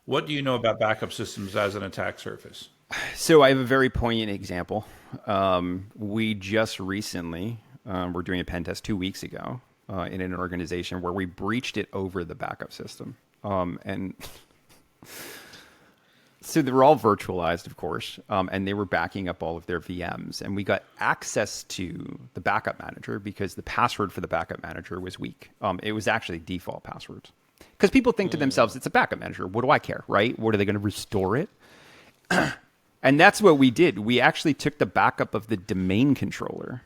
What do you know about backup systems as an attack surface? So I have a very poignant example. We just recently were doing a pen test 2 weeks ago in an organization where we breached it over the backup system. And so they were all virtualized, of course, and they were backing up all of their VMs. And we got access to the backup manager because the password for the backup manager was weak. It was actually default passwords. Because people think to themselves, it's a backup manager. What do I care, right? What are they going to restore it? And that's what we did. We actually took the backup of the domain controller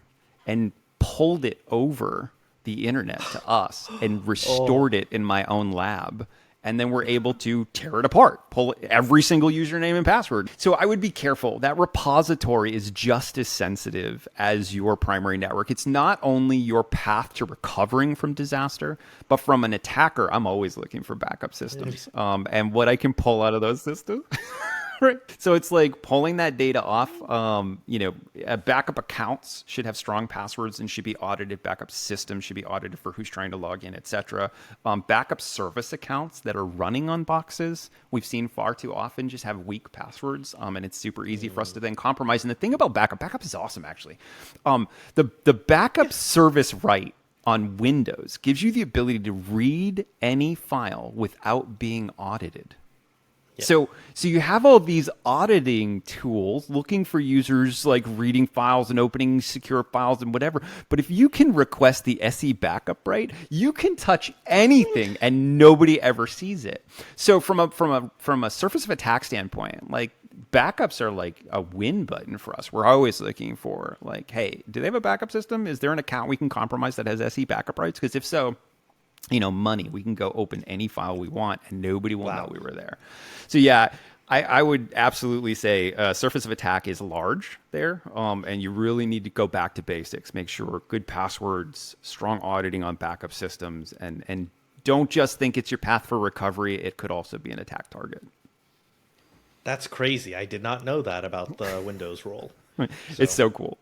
and pulled it over the internet to us and restored it in my own lab. And then we're able to tear it apart, pull every single username and password. So I would be careful. That repository is just as sensitive as your primary network. It's not only your path to recovering from disaster, but from an attacker, I'm always looking for backup systems and what I can pull out of those systems. Right. So it's like pulling that data off. Backup accounts should have strong passwords and should be audited. Backup systems should be audited for who's trying to log in, etc. Backup service accounts that are running on boxes, we've seen far too often just have weak passwords, and it's super easy for us to then compromise. And the thing about backup is awesome, actually. The backup service right on Windows gives you the ability to read any file without being audited. So you have all these auditing tools looking for users like reading files and opening secure files and whatever. But if you can request the SE backup right, you can touch anything and nobody ever sees it. So from a surface of attack standpoint, like backups are like a win button for us. We're always looking for like, hey, do they have a backup system? Is there an account we can compromise that has SE backup rights? Because if so, money, we can go open any file we want and nobody will know we were there. So yeah, I would absolutely say surface of attack is large there. And you really need to go back to basics, make sure good passwords, strong auditing on backup systems, and don't just think it's your path for recovery. It could also be an attack target. That's crazy. I did not know that about the Windows role. It's so cool.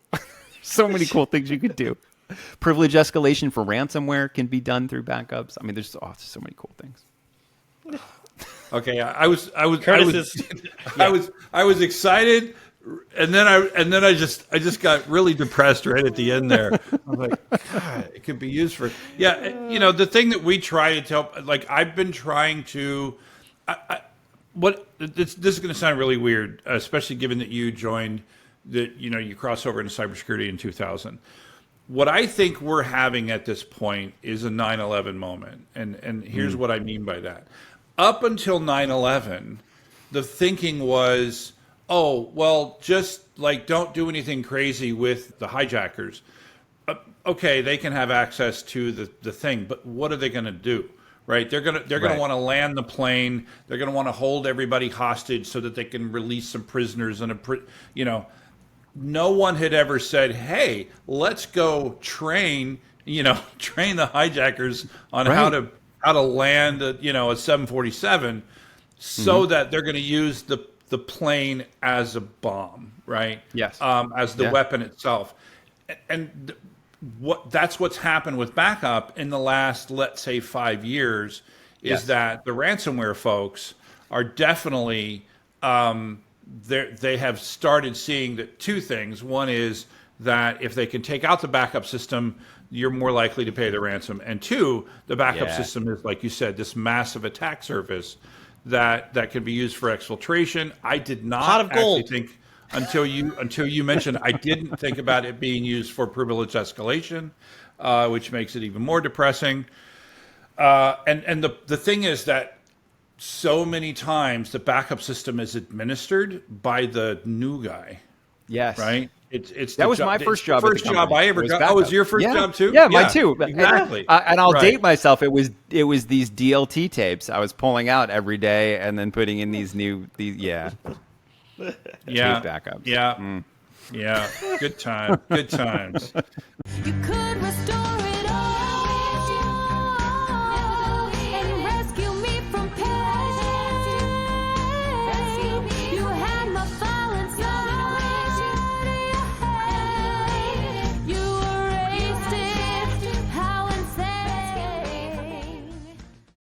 So many cool things you could do. Privilege escalation for ransomware can be done through backups. I mean, there's so many cool things. Okay, I was excited, and then I just got really depressed right at the end there. I was like, God, it could be used for the thing that we try to tell. Like I've been trying to, this is going to sound really weird, especially given that you joined, that you crossed over into cybersecurity in 2000. What I think we're having at this point is a 9/11 moment. And here's what I mean by that. Up until 9/11, the thinking was, oh, well, just like don't do anything crazy with the hijackers. Okay, they can have access to the thing, but what are they going to do? Right? They're going to want to land the plane. They're going to want to hold everybody hostage so that they can release some prisoners and no one had ever said, hey, let's go train the hijackers on how to land a 747 so that they're going to use the plane as a bomb, right? Yes. As the weapon itself. And that's what's happened with backup in the last, let's say, 5 years, is that the ransomware folks are definitely they have started seeing that two things. One is that if they can take out the backup system, you're more likely to pay the ransom. And two, the backup system is, like you said, this massive attack surface that can be used for exfiltration. I did not actually think until you mentioned, I didn't think about it being used for privilege escalation, which makes it even more depressing. And the thing is that so many times the backup system is administered by the new guy. Yes. Right? It's that was my first job. First job I ever got. Oh, was your first job too? Yeah, mine too. Exactly. And I'll date myself. It was these DLT tapes I was pulling out every day and then putting in these tape backups. Yeah. Yeah. Good times. You could restore